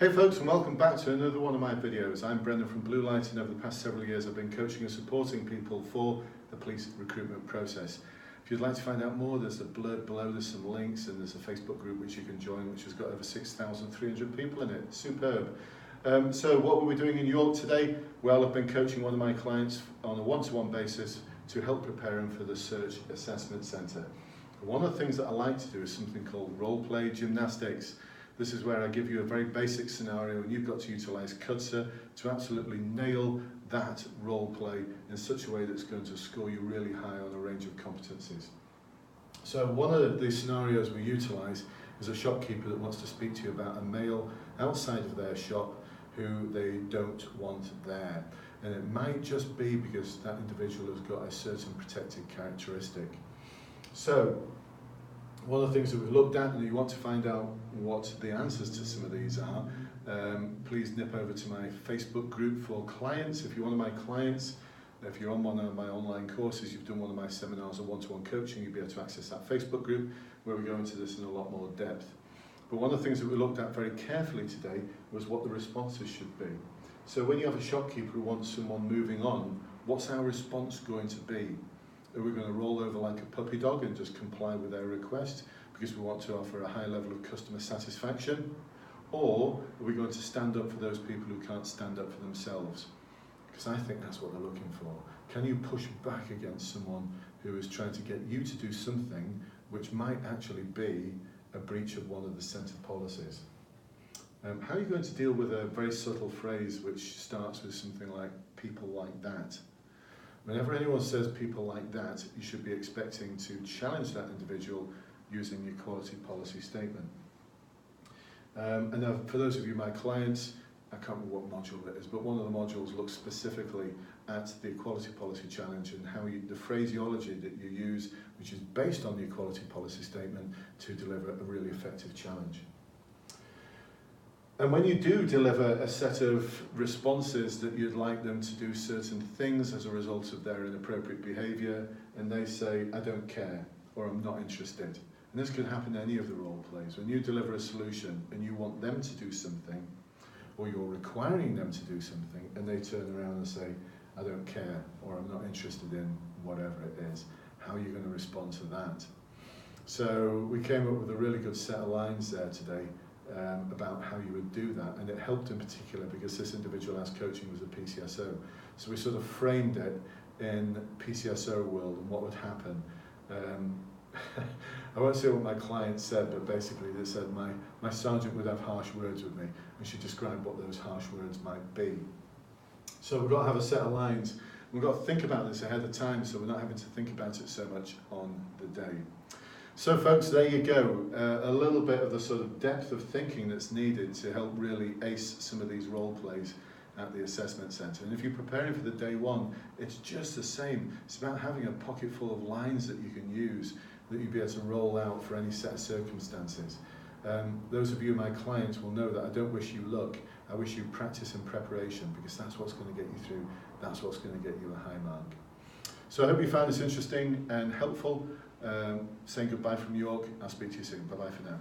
Hey folks, and welcome back to another one of my videos. I'm Brendan from Bluelight, and over the past several years I've been coaching and supporting people for the police recruitment process. If you'd like to find out more, there's a blurb below, there's some links, and there's a Facebook group which you can join, which has got over 6,300 people in it. Superb. So what were we doing in York today? Well, I've been coaching one of my clients on a one-to-one basis to help prepare him for the Search Assessment Centre. One of the things that I like to do is something called Roleplay gymnastics. This is where I give you a very basic scenario and you've got to utilise Cursor to absolutely nail that role play in such a way that's going to score you really high on a range of competencies. So one of the scenarios we utilise is a shopkeeper that wants to speak to you about a male outside of their shop who they don't want there. And it might just be because that individual has got a certain protected characteristic. So one of the things that we've looked at, and you want to find out what the answers to some of these are, please nip over to my Facebook group for clients. If you're one of my clients, if you're on one of my online courses, you've done one of my seminars or one-to-one coaching, you'll be able to access that Facebook group where we go into this in a lot more depth. But one of the things that we looked at very carefully today was what the responses should be. So when you have a shopkeeper who wants someone moving on, what's our response going to be? Are we going to roll over like a puppy dog and just comply with their request because we want to offer a high level of customer satisfaction? Or are we going to stand up for those people who can't stand up for themselves? Because I think that's what they're looking for. Can you push back against someone who is trying to get you to do something which might actually be a breach of one of the centre policies? How are you going to deal with a very subtle phrase which starts with something like people like that? Whenever anyone says people like that, you should be expecting to challenge that individual using the equality policy statement. And now, for those of you, my clients, I can't remember what module it is, but one of the modules looks specifically at the equality policy challenge and how the phraseology that you use, which is based on the equality policy statement, to deliver a really effective challenge. And when you do deliver a set of responses that you'd like them to do certain things as a result of their inappropriate behaviour, and they say, I don't care, or I'm not interested. And this could happen in any of the role plays. When you deliver a solution and you want them to do something, or you're requiring them to do something, and they turn around and say, I don't care, or I'm not interested in whatever it is, how are you going to respond to that? So we came up with a really good set of lines there today about how you would do that, and it helped in particular because this individual as coaching was a PCSO. So we sort of framed it in PCSO world and what would happen. I won't say what my client said, but basically they said my sergeant would have harsh words with me, and she described what those harsh words might be. So we've got to have a set of lines. We've got to think about this ahead of time so we're not having to think about it so much on the day. So folks, there you go, a little bit of the sort of depth of thinking that's needed to help really ace some of these role plays at the assessment centre. And if you're preparing for the day one, it's just the same. It's about having a pocket full of lines that you can use that you'll be able to roll out for any set of circumstances. Those of you, my clients, will know that I don't wish you luck, I wish you practice and preparation, because that's what's going to get you through, that's what's going to get you a high mark. So I hope you found this interesting and helpful. Saying goodbye from York. I'll speak to you soon. Bye-bye for now.